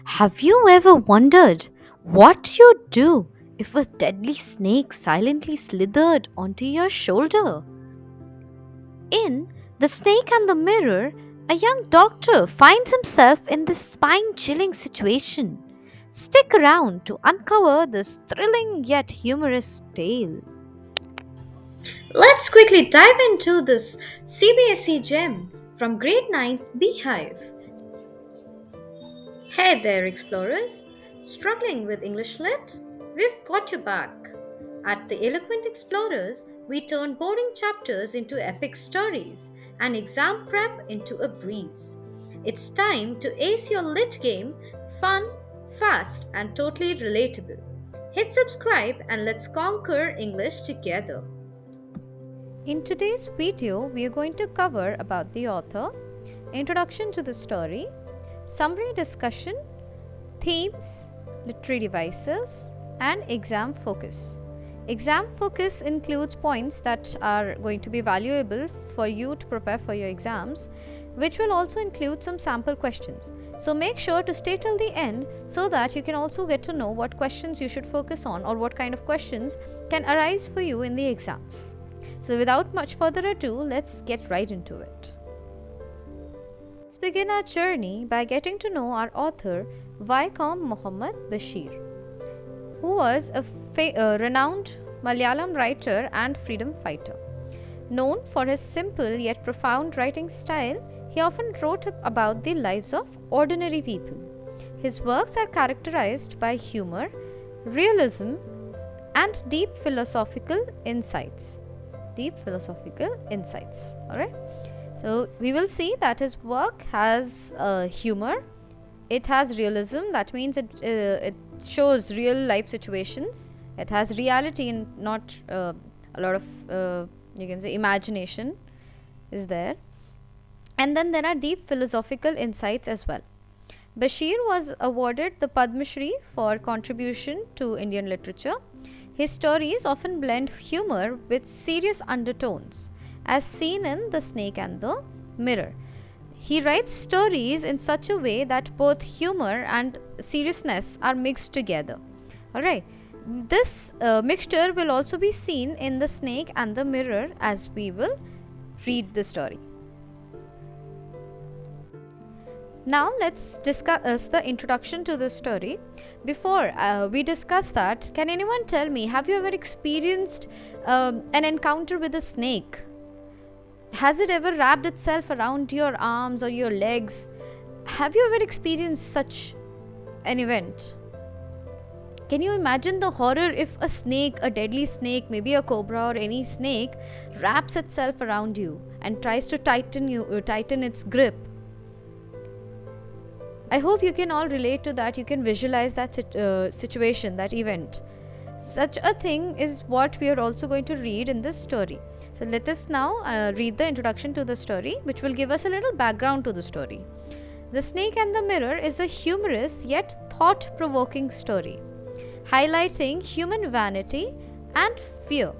Have you ever wondered what you'd do if a deadly snake silently slithered onto your shoulder? In The Snake and the Mirror, a young doctor finds himself in this spine chilling situation. Stick around to uncover this thrilling yet humorous tale. Let's quickly dive into this CBSE gem from grade 9 Beehive. Hey there, explorers! Struggling with English Lit? We've got you back. At the Eloquent Explorers, we turn boring chapters into epic stories and exam prep into a breeze. It's time to ace your lit game, fun, fast, and totally relatable. Hit subscribe and let's conquer English together. In today's video, we are going to cover about the author, introduction to the story, summary discussion, themes, literary devices, and exam focus. Exam focus includes points that are going to be valuable for you to prepare for your exams, which will also include some sample questions. So make sure to stay till the end so that you can also get to know what questions you should focus on or what kind of questions can arise for you in the exams. So without much further ado, let's get right into it. Let's begin our journey by getting to know our author, Vaikom Muhammad Basheer, who was a renowned Malayalam writer and freedom fighter. Known for his simple yet profound writing style, he often wrote about the lives of ordinary people. His works are characterized by humor, realism, and deep philosophical insights. Alright? So we will see that his work has humor, it has realism, that means it shows real life situations, it has reality and not a lot of you can say imagination is there, and then there are deep philosophical insights as well. Basheer was awarded the Padma Shri for contribution to Indian literature. His stories often blend humor with serious undertones, as seen in The Snake and the Mirror. He writes stories in such a way that both humor and seriousness are mixed together. Alright, this mixture will also be seen in The Snake and the Mirror as we will read the story. Now let's discuss the introduction to the story. Before we discuss that, can anyone tell me, have you ever experienced an encounter with a snake? Has it ever wrapped itself around your arms or your legs? Have you ever experienced such an event? Can you imagine the horror if a snake, a deadly snake, maybe a cobra or any snake, wraps itself around you and tries to tighten its grip? I hope you can all relate to that. You can visualize that situation, that event. Such a thing is what we are also going to read in this story. So let us now read the introduction to the story, which will give us a little background to the story. The Snake and the Mirror is a humorous yet thought-provoking story, highlighting human vanity and fear.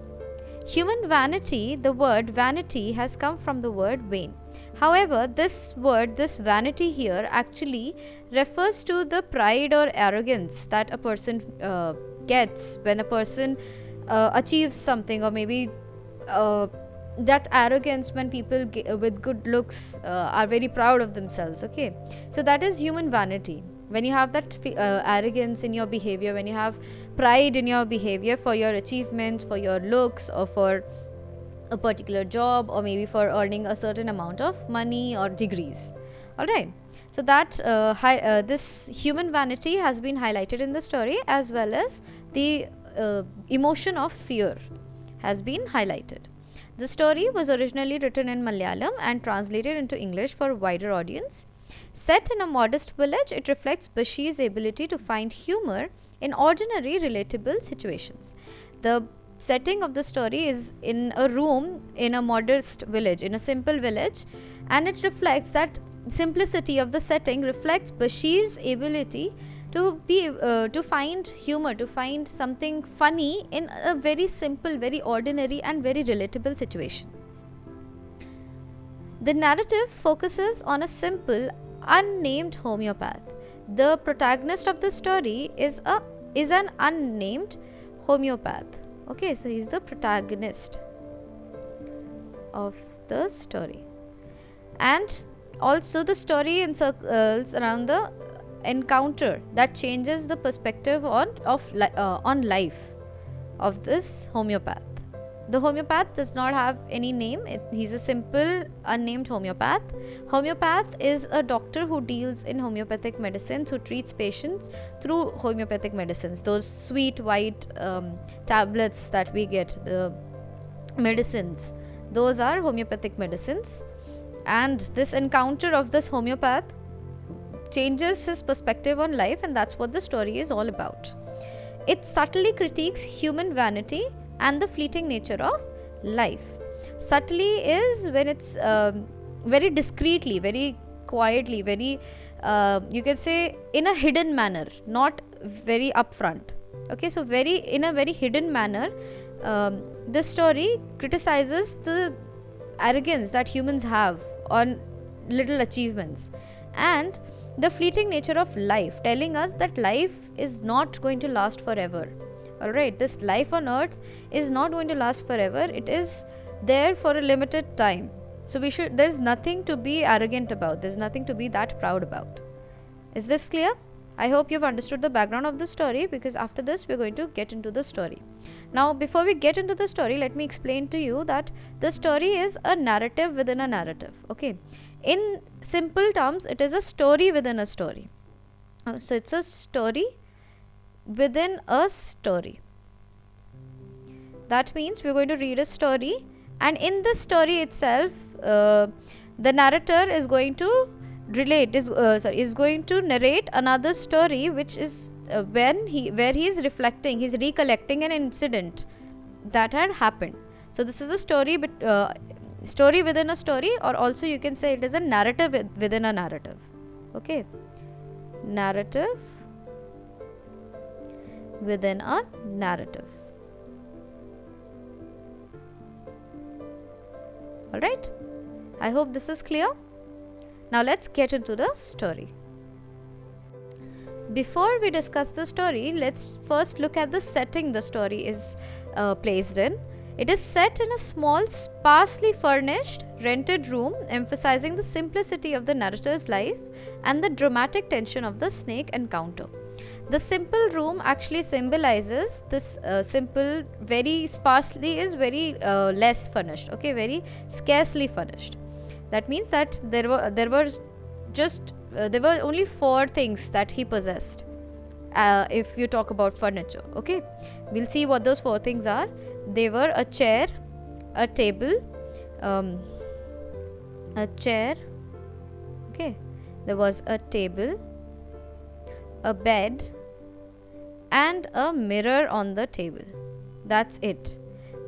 Human vanity, the word vanity has come from the word vain. However, this vanity here, actually refers to the pride or arrogance that a person gets when a person achieves something, or maybe that arrogance when people with good looks are very proud of themselves. Okay, so that is human vanity. When you have that arrogance in your behavior, when you have pride in your behavior for your achievements, for your looks, or for a particular job, or maybe for earning a certain amount of money or degrees. All right, so that this human vanity has been highlighted in the story, as well as the emotion of fear has been highlighted. The story was originally written in Malayalam and translated into English for a wider audience. Set in a modest village, it reflects Basheer's ability to find humor in ordinary, relatable situations. The setting of the story is in a room in a modest village, in a simple village, and it reflects that simplicity of the setting reflects Basheer's ability to find humor, to find something funny in a very simple, very ordinary, and very relatable situation. The narrative focuses on a simple, unnamed homeopath The protagonist of the story is an unnamed homeopath. Okay, so he's the protagonist of the story. And also the story encircles around the encounter that changes the perspective on life of this homeopath. The homeopath does not have any name. He's a simple unnamed homeopath. Homeopath is a doctor who deals in homeopathic medicines, who treats patients through homeopathic medicines, those sweet white tablets that we get, the medicines, those are homeopathic medicines. And this encounter of this homeopath changes his perspective on life, and that's what the story is all about. It subtly critiques human vanity and the fleeting nature of life. Subtly is when it's very discreetly, very quietly, very you can say in a hidden manner, not very upfront. Okay, so in a very hidden manner, this story criticizes the arrogance that humans have on little achievements and the fleeting nature of life, telling us that life is not going to last forever. Alright, this life on earth is not going to last forever. It is there for a limited time. So there's nothing to be arrogant about. There's nothing to be that proud about. Is this clear? I hope you've understood the background of the story, because after this we're going to get into the story. Now, before we get into the story, let me explain to you that the story is a narrative within a narrative. Okay. In simple terms, it is a story within a story. So it's a story within a story. That means we're going to read a story, and in this story itself, the narrator is going to is going to narrate another story, which is where he is reflecting, he's recollecting an incident that had happened. So this is a story, story within a story, or also you can say it is a narrative within a narrative. Okay, narrative within a narrative. Alright, I hope this is clear. Now let's get into the story. Before we discuss the story, let's first look at the setting the story is placed in. It is set in a small, sparsely furnished, rented room, emphasizing the simplicity of the narrator's life and the dramatic tension of the snake encounter. The simple room actually symbolizes this simple, very sparsely is very less furnished, okay, very scarcely furnished. That means that there were only 4 things that he possessed. If you talk about furniture, okay, we'll see what those 4 things are. They were a chair, a table, okay, there was a table, a bed, and a mirror on the table. That's it.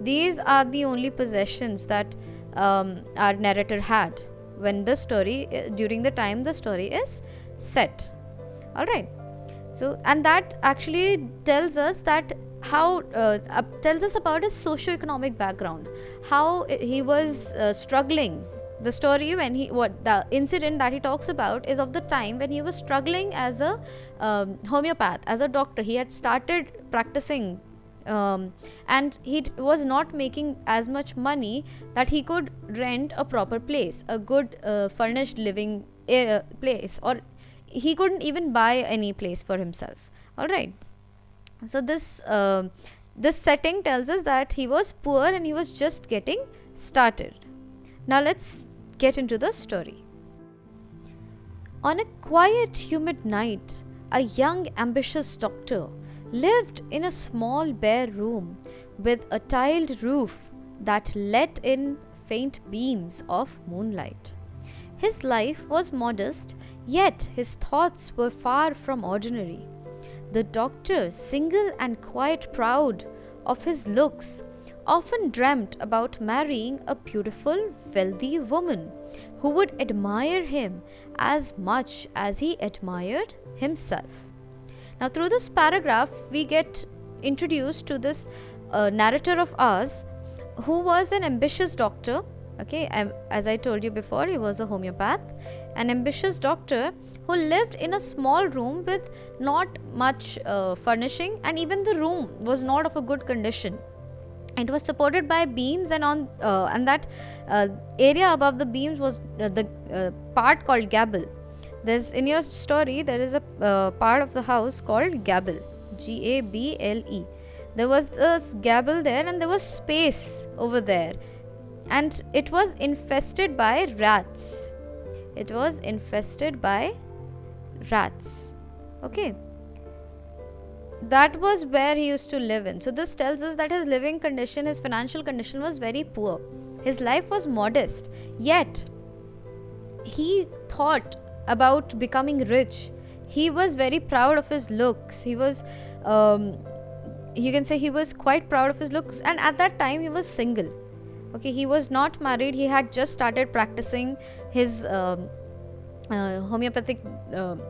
These are the only possessions that our narrator had when the story, during the time the story is set. Alright, so, and that actually tells us that tells us about his socio-economic background, how he was struggling. The story, the incident that he talks about is of the time when he was struggling as a homeopath, as a doctor. He had started practicing and he was not making as much money that he could rent a proper place, a good furnished living place, or he couldn't even buy any place for himself. Alright, so this setting tells us that he was poor and he was just getting started. Now let's get into the story. On a quiet, humid night, a young, ambitious doctor lived in a small, bare room with a tiled roof that let in faint beams of moonlight. His life was modest, yet his thoughts were far from ordinary. The doctor, single and quite proud of his looks, often dreamt about marrying a beautiful, wealthy woman who would admire him as much as he admired himself. Now, through this paragraph, we get introduced to this narrator of ours who was an ambitious doctor. Okay, as I told you before, he was a homeopath, an ambitious doctor who lived in a small room with not much furnishing, and even the room was not of a good condition. It was supported by beams, and that area above the beams was the part called gable. There's in your story there is a part of the house called gable, Gable. There was this gable there, and there was space over there, and it was infested by rats. It was infested by rats. Okay, that was where he used to live in. So this tells us that his living condition, his financial condition was very poor. His life was modest, yet he thought about becoming rich. He was very proud of his looks. He was you can say he was quite proud of his looks, and at that time he was single. Okay, he was not married. He had just started practicing his homeopathic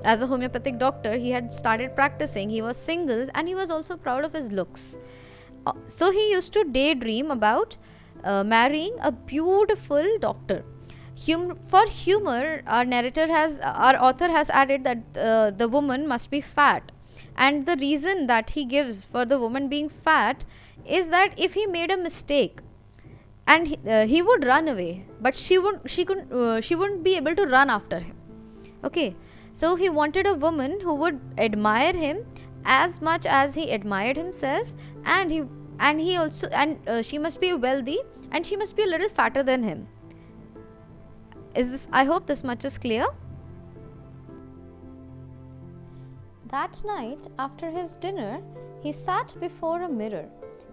as a homeopathic doctor. He had started practicing. He was single, and he was also proud of his looks. So he used to daydream about marrying a beautiful doctor. For humor, our author has added that the woman must be fat, and the reason that he gives for the woman being fat is that if he made a mistake, and he would run away, but she wouldn't be able to run after him. Okay, so he wanted a woman who would admire him as much as he admired himself, and she must be wealthy, and she must be a little fatter than him. I hope this much is clear. That night, after his dinner, he sat before a mirror,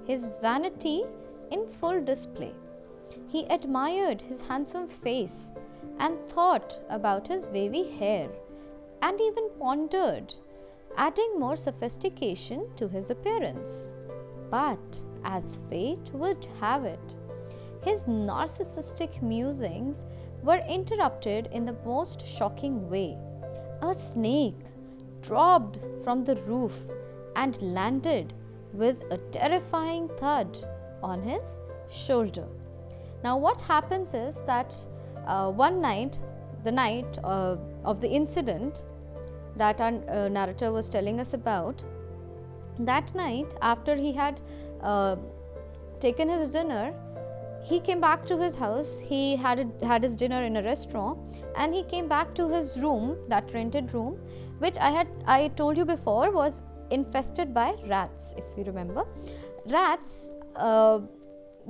his vanity in full display. He admired his handsome face and thought about his wavy hair, and even pondered, adding more sophistication to his appearance. But, as fate would have it, his narcissistic musings were interrupted in the most shocking way. A snake dropped from the roof and landed with a terrifying thud on his shoulder. Now what happens is that one night, the night of the incident that our narrator was telling us about, that night after he had taken his dinner, he came back to his house. He had his dinner in a restaurant, and he came back to his room, that rented room, which I told you before was infested by rats. If you remember, rats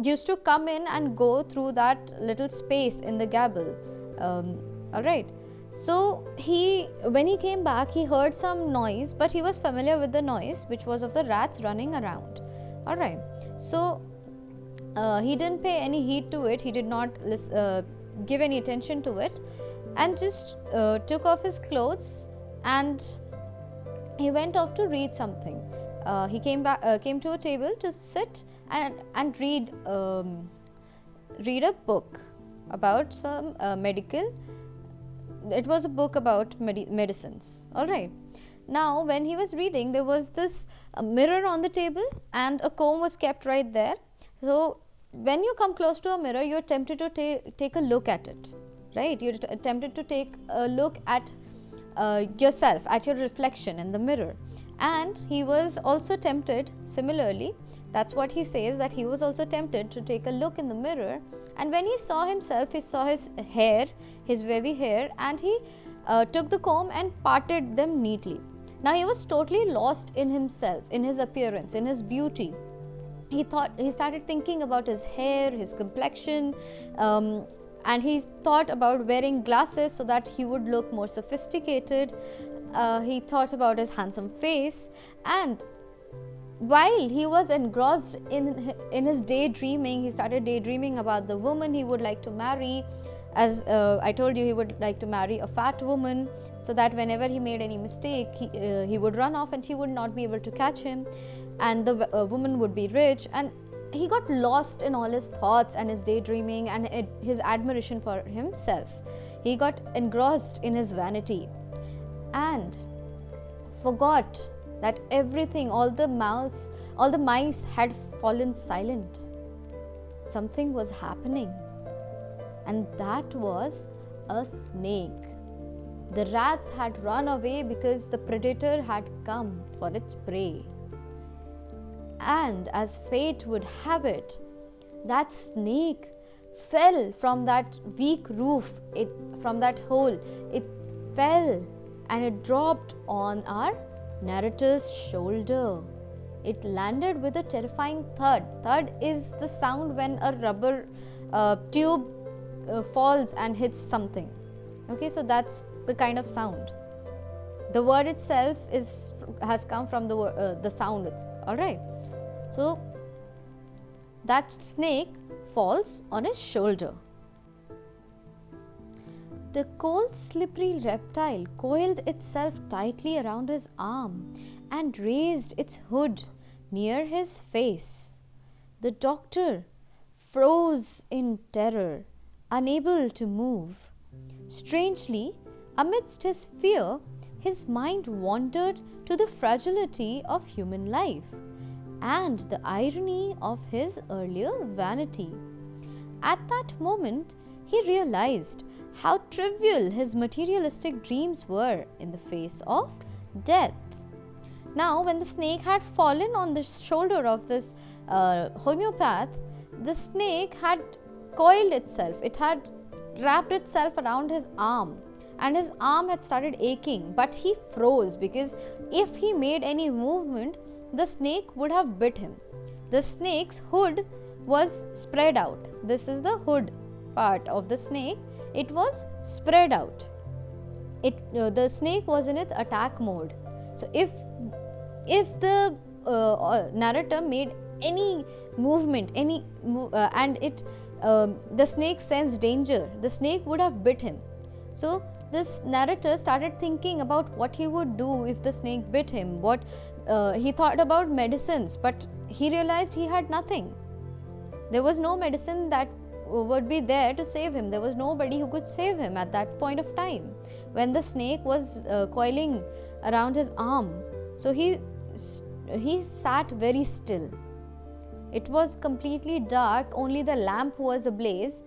used to come in and go through that little space in the gable. All right. So when he came back, he heard some noise, but he was familiar with the noise, which was of the rats running around. All right. So he didn't pay any heed to it. He did not give any attention to it, and just took off his clothes, and he went off to read something. He came to a table to sit and read a book about some medical. It was a book about medicines. All right. Now, when he was reading, there was this mirror on the table, and a comb was kept right there. So, when you come close to a mirror, you're tempted to take a look at it, right? You're tempted to take a look at yourself, at your reflection in the mirror. And he was also tempted, similarly, that's what he says, that he was also tempted to take a look in the mirror. And when he saw himself, he saw his hair, his wavy hair, and he took the comb and parted them neatly. Now he was totally lost in himself, in his appearance, in his beauty. He started thinking about his hair, his complexion, and he thought about wearing glasses so that he would look more sophisticated. He thought about his handsome face, and while he was engrossed in his daydreaming, he started daydreaming about the woman he would like to marry. As I told you, he would like to marry a fat woman, so that whenever he made any mistake, he would run off and she would not be able to catch him, and the woman would be rich. And he got lost in all his thoughts and his daydreaming and his admiration for himself. He got engrossed in his vanity and forgot that everything, all the mice had fallen silent. Something was happening, and that was a snake. The rats had run away because the predator had come for its prey. And as fate would have it, that snake fell from that weak roof, from that hole. It fell and it dropped on our narrator's shoulder. It landed with a terrifying thud. Thud is the sound when a rubber tube falls and hits something. Okay, so that's the kind of sound. The word itself has come from the sound. All right. So that snake falls on his shoulder. The cold, slippery reptile coiled itself tightly around his arm and raised its hood near his face. The doctor froze in terror, unable to move. Strangely, amidst his fear, his mind wandered to the fragility of human life and the irony of his earlier vanity. At that moment, he realized how trivial his materialistic dreams were in the face of death. Now, when the snake had fallen on the shoulder of this homeopath, the snake had coiled itself. It had wrapped itself around his arm, and his arm had started aching, but he froze because if he made any movement, the snake would have bit him. The snake's hood was spread out. This is the hood part of the snake. It was spread out. The snake was in its attack mode. So if the narrator made any movement, and the snake sensed danger, the snake would have bit him. So this narrator started thinking about what he would do if the snake bit him. He thought about medicines, but he realized he had nothing. There was no medicine that would be there to save him. There was nobody who could save him at that point of time when the snake was coiling around his arm. So he sat very still. It was completely dark, only the lamp was ablaze,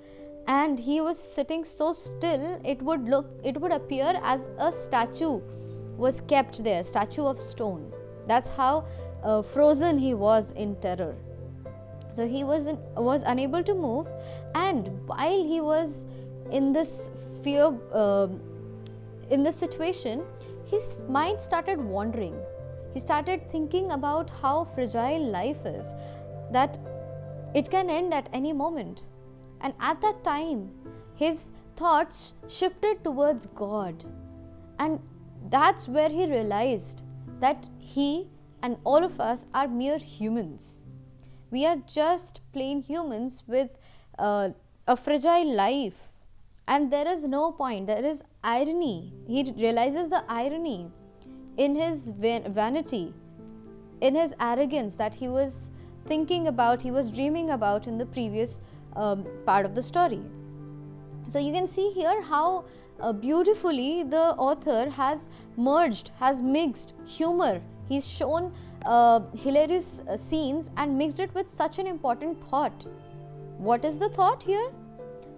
and he was sitting so still it would appear as a statue was kept there, statue of stone. That's how frozen he was in terror. So he was unable to move, and while he was in this fear, in this situation, his mind started wandering. He started thinking about how fragile life is, that it can end at any moment. And at that time, his thoughts shifted towards God. And that's where he realized that he and all of us are mere humans. We are just plain humans with a fragile life. And there is no point, there is irony. He realizes the irony in his vanity, in his arrogance that he was thinking about, he was dreaming about in the previous part of the story. So you can see here how beautifully the author has mixed humor. He's shown hilarious scenes and mixed it with such an important thought. What is the thought here?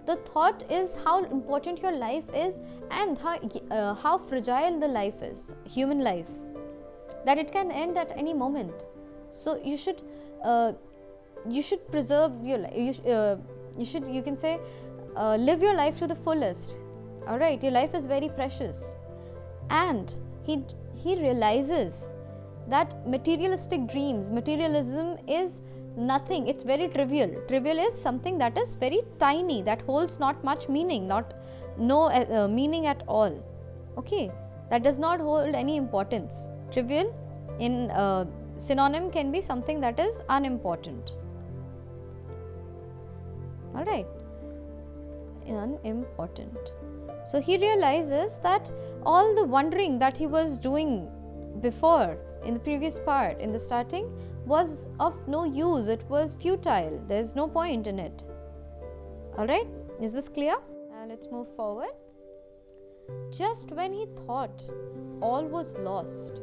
The thought is how important your life is and how fragile the life is, human life, that it can end at any moment. So you should preserve your life. You can say live your life to the fullest. All right, your life is very precious. And he realizes that materialistic dreams, materialism is nothing. It's very trivial. Trivial is something that is very tiny, that holds not much meaning, no meaning at all. Okay, that does not hold any importance. Trivial in synonym can be something that is unimportant. All right, unimportant. So he realizes that all the wondering that he was doing before in the previous part, in the starting, was of no use. It was futile. There is no point in it. All right, is this clear? Let's move forward. Just when he thought all was lost,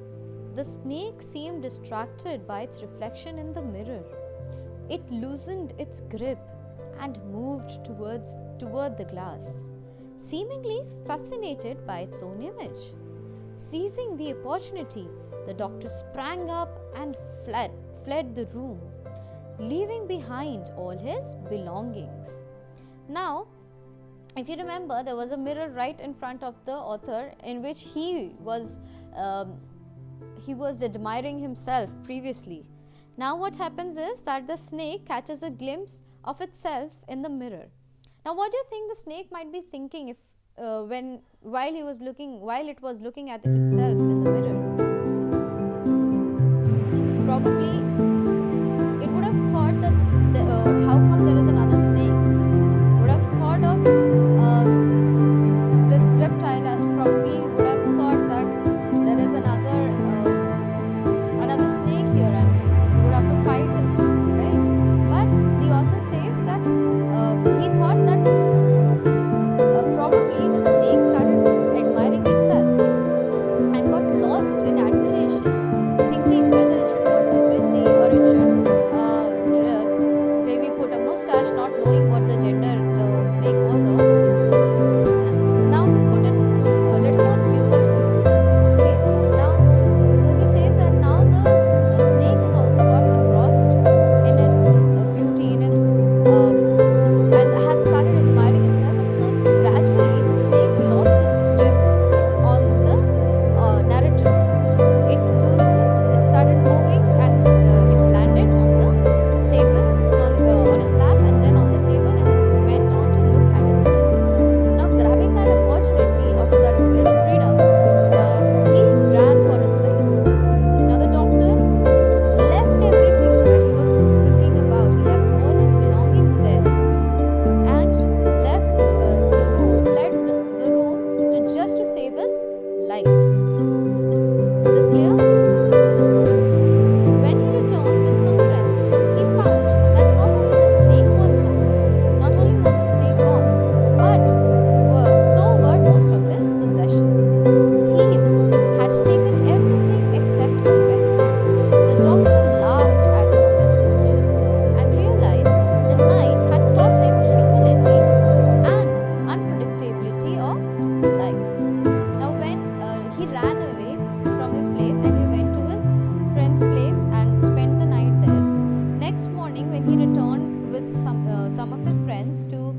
the snake seemed distracted by its reflection in the mirror. It loosened its grip and moved toward the glass. seemingly fascinated by its own image. Seizing the opportunity, the doctor sprang up and fled the room, leaving behind all his belongings. Now, if you remember, there was a mirror right in front of the author in which he was admiring himself previously. Now what happens is that the snake catches a glimpse of itself in the mirror. Now what do you think the snake might be thinking if while it was looking at itself in the mirror? Probably it would have thought that how come there is another snake? Would have thought of this reptile. Probably would have thought that there is another snake here, and he would have to fight it, right? But the author says that he thought that probably the snake started admiring itself and got lost in admiration, thinking whether it should put a bindi or it should maybe put a mustache, not knowing what the gender the snake was of. Now he's put in a little more humor. Okay, now so he says that now the snake has also got engrossed in its beauty, in its and had started admiring itself, and so gradually the snake lost its grip on the narrator. It started moving, and it landed on the table, on his lap, and then on the table, and it went on to look at itself. Now grabbing that opportunity of that little freedom, he ran for his life. Now the doctor left everything that he was thinking about. He left all his belongings there and left fled the room just to save his life. Is this clear? When he returned with some friends, he found that not only was the snake gone, but so were most of his possessions. Thieves had taken everything except a vest. The doctor laughed at his misfortune and realized the night had taught him humility and unpredictability of life. Now when he ran away from his place and he went to his friend's place and spent the night there. Next morning when he returned with some of his friends to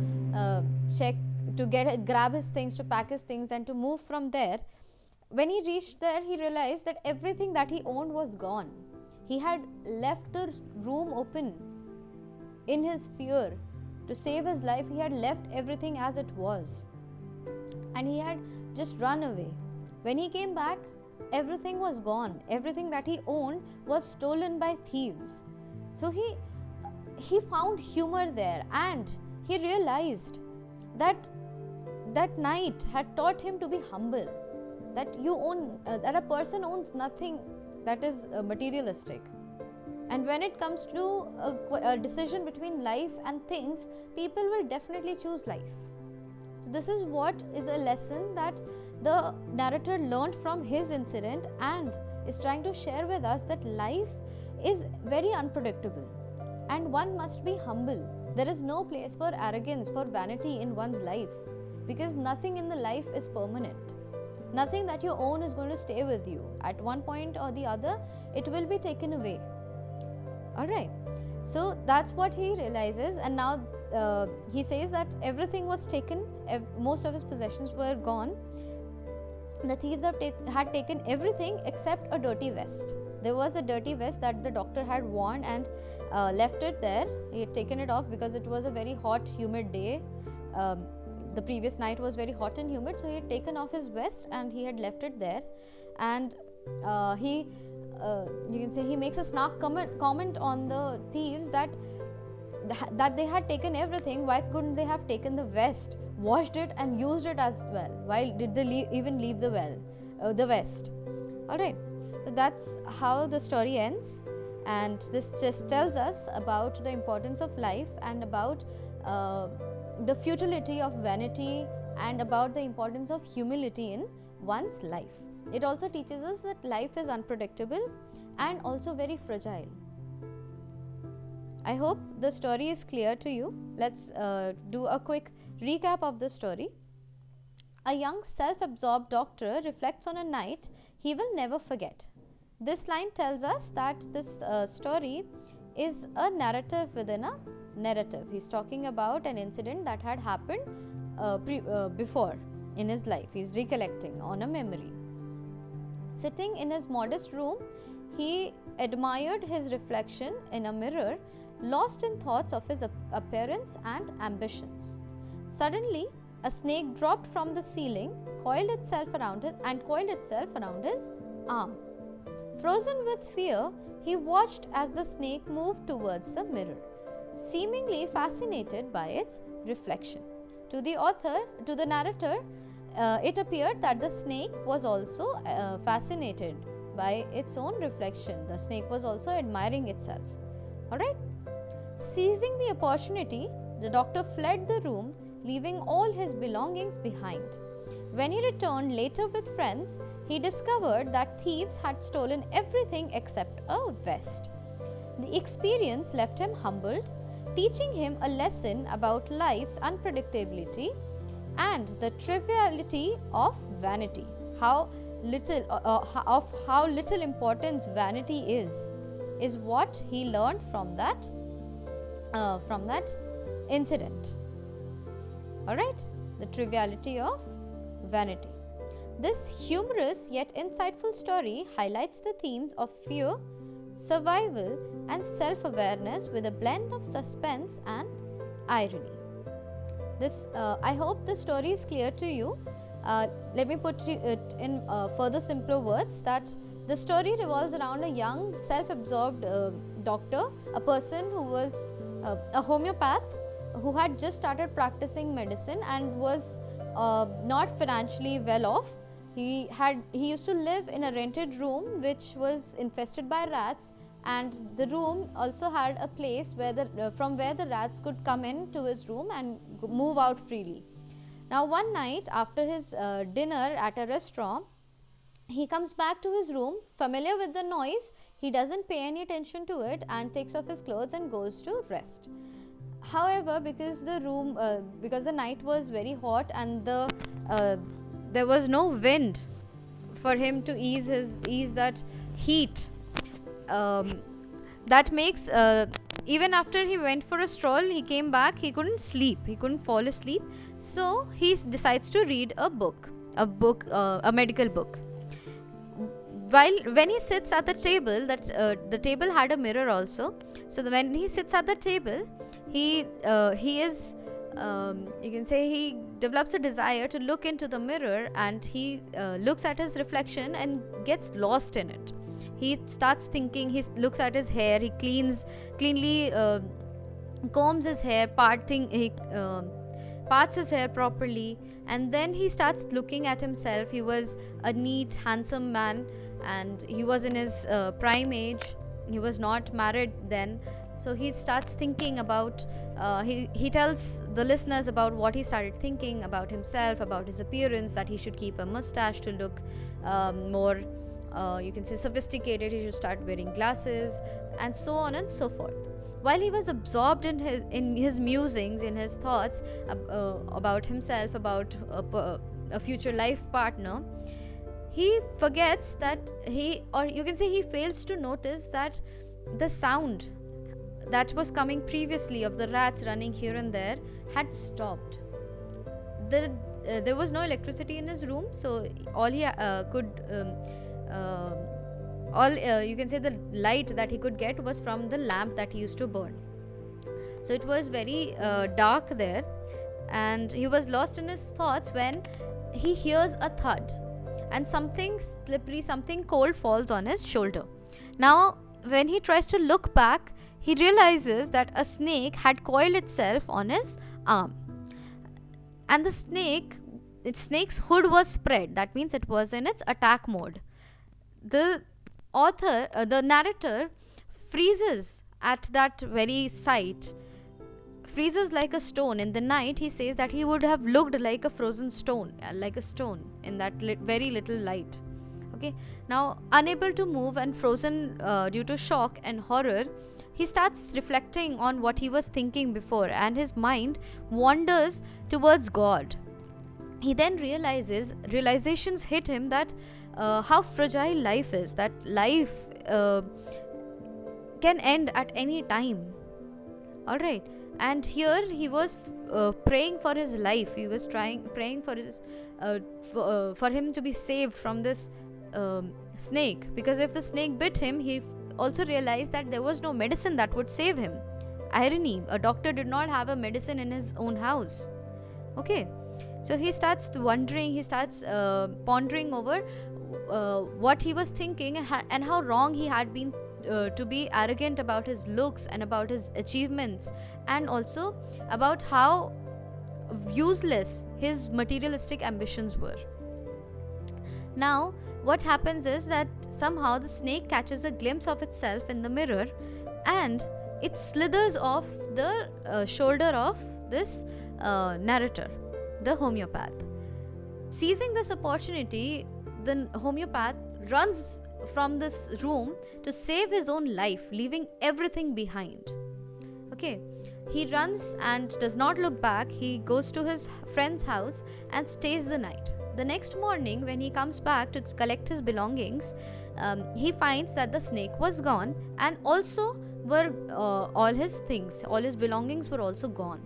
grab his things, to pack his things and to move from there, when he reached there, he realized that everything that he owned was gone. He had left the room open in his fear. To save his life, he had left everything as it was, and he had just run away. When he came back, everything was gone. Everything that he owned was stolen by thieves. So he found humor there, and he realized that that night had taught him to be humble, that that a person owns nothing that is materialistic. And when it comes to a decision between life and things, people will definitely choose life. So this is what is a lesson that the narrator learned from his incident and is trying to share with us, that life is very unpredictable and one must be humble. There is no place for arrogance, for vanity in one's life, because nothing in the life is permanent. Nothing that you own is going to stay with you. At one point or the other, it will be taken away. Alright, so that's what he realizes, and now he says that everything was taken, most of his possessions were gone. The thieves had taken everything except a dirty vest. There was a dirty vest that the doctor had worn and left it there. He had taken it off because it was a very hot, humid day. The previous night was very hot and humid, so he had taken off his vest and he had left it there. And you can say he makes a snark comment on the thieves that they had taken everything. Why couldn't they have taken the vest, washed it and used it as well? Why did they even leave the vest? Alright, so that's how the story ends, and this just tells us about the importance of life and about the futility of vanity and about the importance of humility in one's life. It also teaches us that life is unpredictable and also very fragile. I hope the story is clear to you. Let's do a quick recap of the story. a young self-absorbed doctor reflects on a night he will never forget. This line tells us that this story is a narrative within a narrative. He's talking about an incident that had happened before in his life. He's recollecting on a memory. Sitting in his modest room, he admired his reflection in a mirror, lost in thoughts of his appearance and ambitions. Suddenly, a snake dropped from the ceiling, coiled itself around his arm. Frozen with fear, he watched as the snake moved towards the mirror, seemingly fascinated by its reflection. To the narrator, it appeared that the snake was also fascinated by its own reflection. The snake was also admiring itself. Alright? Seizing the opportunity, the doctor fled the room, leaving all his belongings behind. When he returned later with friends, he discovered that thieves had stolen everything except a vest. The experience left him humbled, teaching him a lesson about life's unpredictability and the triviality of vanity. How little importance vanity is what he learned from that incident. Alright, the triviality of vanity. This humorous yet insightful story highlights the themes of fear, survival, and self-awareness with a blend of suspense and irony. I hope the story is clear to you. Let me put it in further simpler words that the story revolves around a young self-absorbed doctor, a person who was a homeopath who had just started practicing medicine and was not financially well off. He used to live in a rented room which was infested by rats, and the room also had a place from where the rats could come into his room and move out freely. Now one night after his dinner at a restaurant, he comes back to his room, familiar with the noise. He doesn't pay any attention to it and takes off his clothes and goes to rest. However, because the night was very hot and there was no wind for him to ease that heat, that makes even after he went for a stroll, he came back, he couldn't sleep, he couldn't fall asleep. So he decides to read a medical book. When he sits at the table, the table had a mirror also. So when he sits at the table, he develops a desire to look into the mirror, and he looks at his reflection and gets lost in it. He starts thinking. He looks at his hair. He cleanly combs his hair, parts his hair properly, and then he starts looking at himself. He was a neat, handsome man, and he was in his prime age. He was not married then. So he starts thinking about, he tells the listeners about what he started thinking about himself, about his appearance, that he should keep a mustache to look more, sophisticated. He should start wearing glasses, and so on and so forth. While he was absorbed in his musings, in his thoughts about himself, about a future life partner, he forgets that he fails to notice that the sound that was coming previously of the rats running here and there had stopped. There was no electricity in his room, so the light that he could get was from the lamp that he used to burn. So it was very dark there, and he was lost in his thoughts when he hears a thud and something slippery, something cold falls on his shoulder. Now when he tries to look back, he realizes that a snake had coiled itself on his arm, and the snake's hood was spread. That means it was in its attack mode. The narrator freezes at that very sight, freezes like a stone. In the night, he says that he would have looked like a frozen stone, like a stone in that very little light. Okay. Now, unable to move and frozen due to shock and horror, he starts reflecting on what he was thinking before, and his mind wanders towards God. he then realizations hit him that how fragile life is, that life can end at any time. All right. And here he was praying for his life. He was praying for his for him to be saved from this snake, because if the snake bit him, he also realized that there was no medicine that would save him. Irony, a doctor did not have a medicine in his own house. Okay. So he starts wondering, he starts pondering over what he was thinking, and how wrong he had been to be arrogant about his looks and about his achievements, and also about how useless his materialistic ambitions were. Now, what happens is that somehow the snake catches a glimpse of itself in the mirror, and it slithers off the shoulder of this narrator, the homeopath. Seizing this opportunity, the homeopath runs from this room to save his own life, leaving everything behind. Okay, he runs and does not look back. He goes to his friend's house and stays the night. The next morning, when he comes back to collect his belongings, he finds that the snake was gone, and also were all his things, all his belongings were also gone.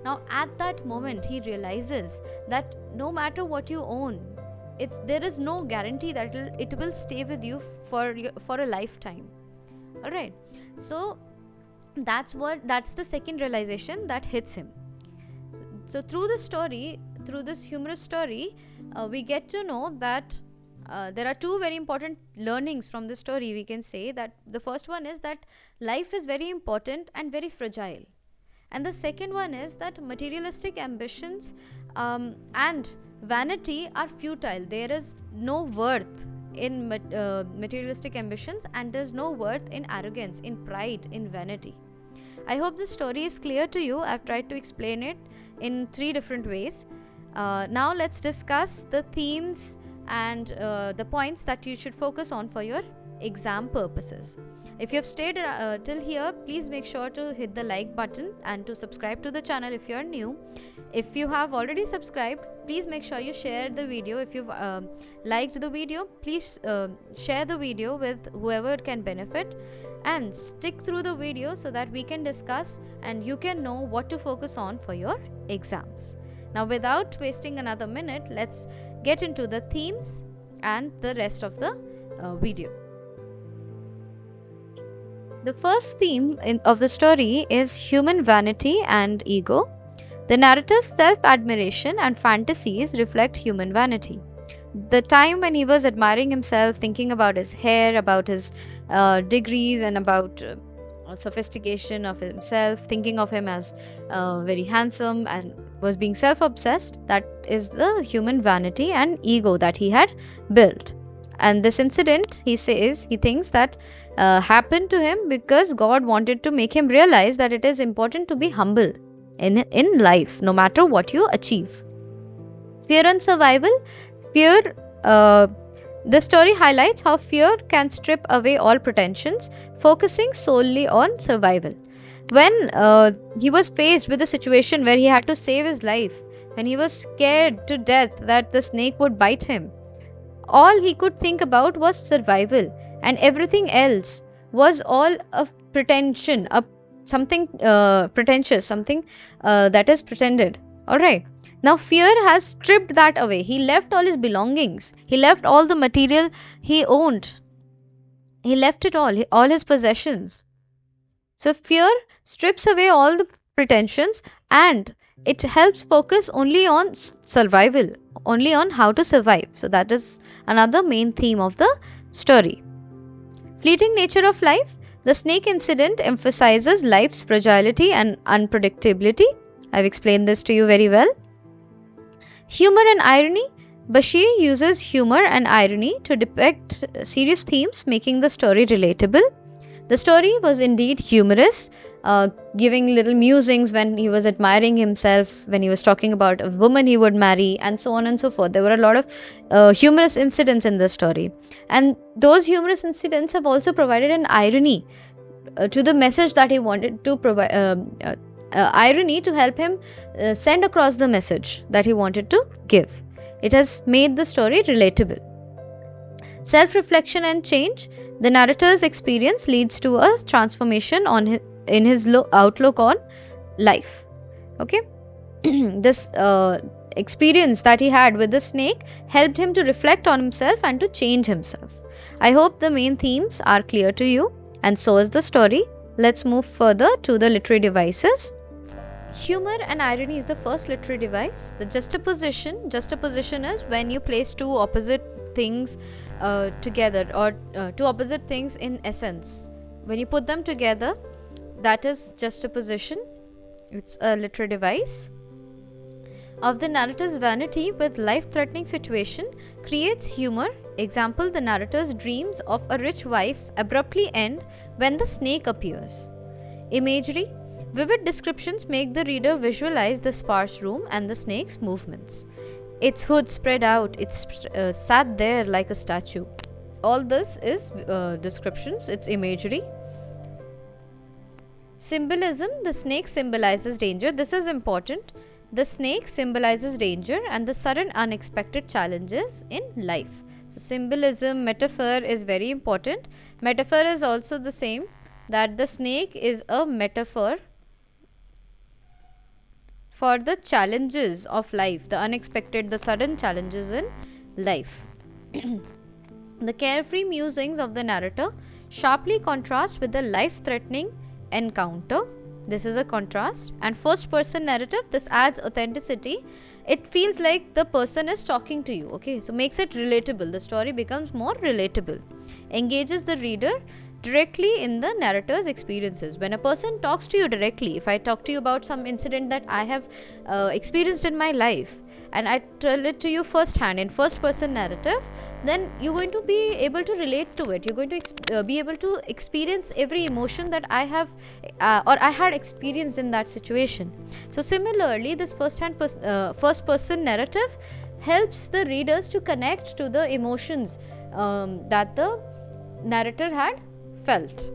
Now at that moment he realizes that no matter what you own, there is no guarantee that it will stay with you for a lifetime. All right. So that's the second realization that hits him. So through this humorous story, we get to know that there are two very important learnings from this story. We can say that the first one is that life is very important and very fragile, and the second one is that materialistic ambitions and vanity are futile. There is no worth in materialistic ambitions, and there is no worth in arrogance, in pride, in vanity. I hope this story is clear to you. I've tried to explain it in 3 different ways. Now let's discuss the themes and the points that you should focus on for your exam purposes. If you have stayed till here, please make sure to hit the like button and to subscribe to the channel if you are new. If you have already subscribed, please make sure you share the video. If you've liked the video, please share the video with whoever can benefit, and stick through the video so that we can discuss and you can know what to focus on for your exams. Now, without wasting another minute, let's get into the themes and the rest of the video. The first theme of the story is human vanity and ego. The narrator's self-admiration and fantasies reflect human vanity. The time when he was admiring himself, thinking about his hair, about his degrees, and about sophistication of himself, thinking of him as very handsome, and was being self-obsessed, that is the human vanity and ego that he had built. And this incident, he thinks that happened to him because God wanted to make him realize that it is important to be humble in life, no matter what you achieve. Fear and survival. Fear, the story highlights how fear can strip away all pretensions, focusing solely on survival. When he was faced with a situation where he had to save his life, when he was scared to death that the snake would bite him, all he could think about was survival, and everything else was all of pretension, something pretentious, something that is pretended. All right. Now fear has stripped that away. He left all his belongings. He left all the material he owned. He left it all his possessions. So fear strips away all the pretensions, and it helps focus only on survival, only on how to survive. So that is another main theme of the story. Fleeting nature of life. The snake incident emphasizes life's fragility and unpredictability. I've explained this to you very well. Humor and irony. Basheer uses humor and irony to depict serious themes, making the story relatable. The story was indeed humorous, giving little musings when he was admiring himself, when he was talking about a woman he would marry, and so on and so forth. There were a lot of humorous incidents in the story. And those humorous incidents have also provided an irony to the message that he wanted to irony to help him send across the message that he wanted to give. It has made the story relatable. Self-reflection and change. The narrator's experience leads to a transformation in his outlook on life. Okay, this experience that he had with the snake helped him to reflect on himself and to change himself. I hope the main themes are clear to you, and so is the story. Let's move further to the literary devices. Humor and irony is the first literary device. The juxtaposition. Juxtaposition is when you place two opposite things together, or two opposite things in essence. When you put them together, that is juxtaposition. It's a literary device. Of the narrator's vanity with life-threatening situation creates humor. Example, the narrator's dreams of a rich wife abruptly end when the snake appears. Imagery. Vivid descriptions make the reader visualize the sparse room and the snake's movements. Its hood spread out, it's sat there like a statue. All this is descriptions, it's imagery. Symbolism. The snake symbolizes danger. This is important. The snake symbolizes danger and the sudden unexpected challenges in life. So symbolism, metaphor is very important. Metaphor is also the same, that the snake is a metaphor for the challenges of life, the unexpected, the sudden challenges in life. The carefree musings of the narrator sharply contrast with the life-threatening encounter. This is a contrast. And first person narrative, this adds authenticity. It feels like the person is talking to you. Okay, so makes it relatable. The story becomes more relatable. Engages the reader directly in the narrator's experiences. When a person talks to you directly, if I talk to you about some incident that I have experienced in my life, and I tell it to you firsthand in first person narrative, then you're going to be able to relate to it. You're going to be able to experience every emotion that I have or I had experienced in that situation. So similarly, this first person narrative helps the readers to connect to the emotions that the narrator had felt.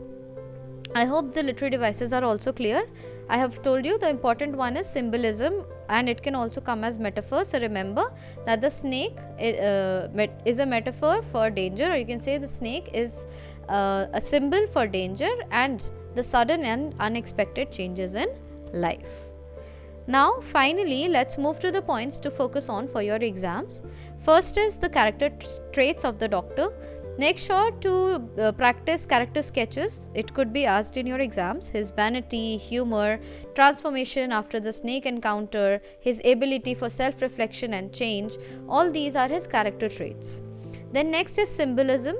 I hope the literary devices are also clear. I have told you the important one is symbolism, and it can also come as metaphor. So remember that the snake is a metaphor for danger, or you can say the snake is a symbol for danger and the sudden and unexpected changes in life. Now finally, let's move to the points to focus on for your exams. First is the character traits of the doctor. Make sure to practice character sketches. It could be asked in your exams. His vanity, humor, transformation after the snake encounter, his ability for self-reflection and change, all these are his character traits. Then next is symbolism,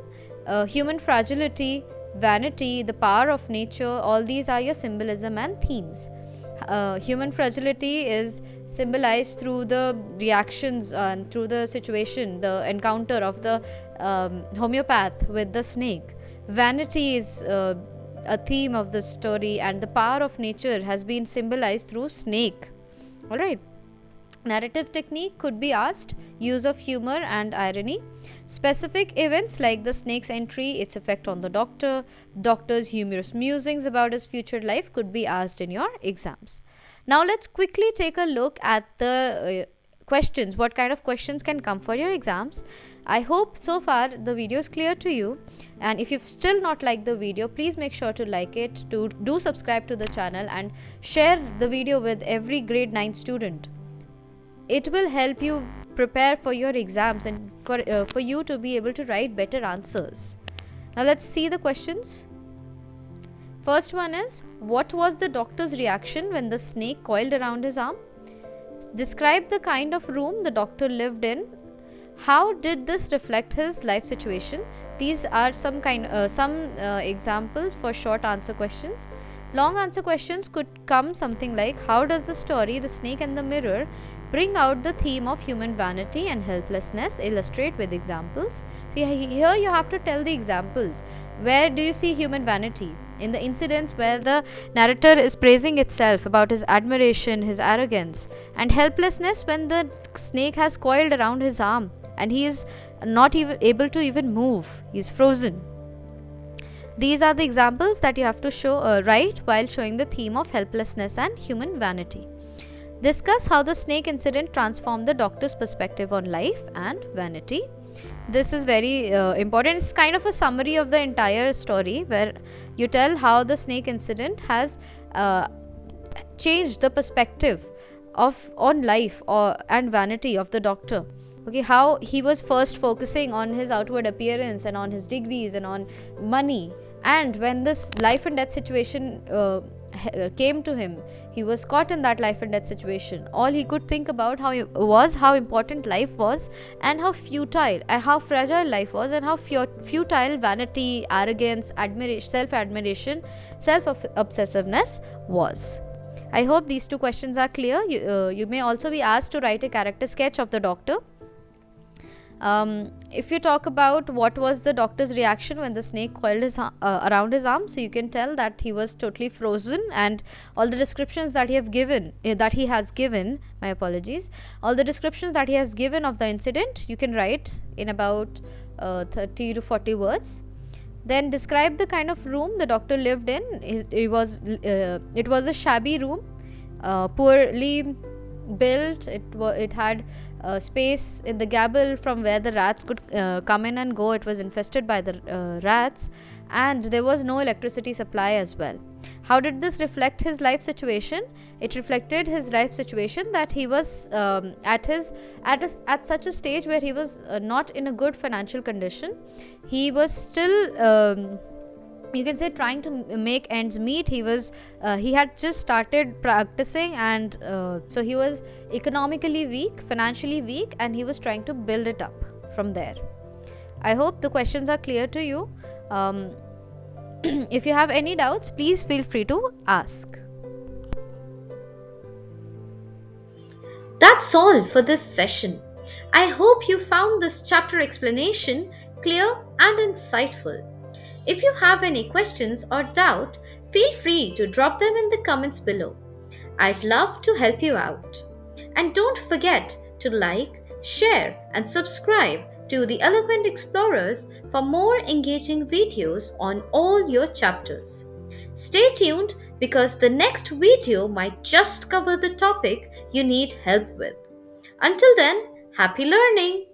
human fragility, vanity, the power of nature, all these are your symbolism and themes. Human fragility is symbolized through the reactions and through the situation, the encounter of the homeopath with the snake. Vanity is a theme of the story, and the power of nature has been symbolized through snake. Alright. Narrative technique could be asked, use of humor and irony. Specific events like the snake's entry, its effect on the doctor's humorous musings about his future life could be asked in your exams. Now let's quickly take a look at the questions. What kind of questions can come for your exams? I hope so far the video is clear to you, and if you've still not liked the video, please make sure to like it, to do subscribe to the channel and share the video with every grade 9 student. It will help you prepare for your exams and for you to be able to write better answers. Now let's see the questions. First one is, what was the doctor's reaction when the snake coiled around his arm? Describe the kind of room the doctor lived in. How did this reflect his life situation? These are some examples for short answer questions. Long answer questions could come something like, how does the story The Snake and the Mirror bring out the theme of human vanity and helplessness? Illustrate with examples. So here you have to tell the examples. Where do you see human vanity? In the incidents where the narrator is praising itself about his admiration, his arrogance, and helplessness when the snake has coiled around his arm and he is not even able to even move. He is frozen. These are the examples that you have to write while showing the theme of helplessness and human vanity. Discuss how the snake incident transformed the doctor's perspective on life and vanity. This is very important. It's kind of a summary of the entire story, where you tell how the snake incident has changed the perspective of on life and vanity of the doctor. Okay, how he was first focusing on his outward appearance and on his degrees and on money, and when this life and death situation came to him, he was caught in that life and death situation. All he could think about how important life was, and how futile and how fragile life was, and how futile vanity, arrogance, admiration, self-obsessiveness was. I hope these two questions are clear. You may also be asked to write a character sketch of the doctor. If you talk about what was the doctor's reaction when the snake coiled around his arm, so you can tell that he was totally frozen, and all the descriptions that he has given, my apologies, all the descriptions that he has given of the incident, you can write in about 30 to 40 words. Then describe the kind of room the doctor lived in. It was a shabby room, poorly built. It had space in the gable from where the rats could come in and go. It was infested by the rats, and there was no electricity supply as well. How did this reflect his life situation? It reflected his life situation that he was at such a stage where he was not in a good financial condition. He was still you can say trying to make ends meet. He had just started practicing, and so he was economically weak, financially weak, and he was trying to build it up from there. I hope the questions are clear to you. If you have any doubts, please feel free to ask. That's all for this session. I hope you found this chapter explanation clear and insightful. If you have any questions or doubt, feel free to drop them in the comments below. I'd love to help you out. And don't forget to like, share, and subscribe to the Eloquent Explorers for more engaging videos on all your chapters. Stay tuned because the next video might just cover the topic you need help with. Until then, happy learning!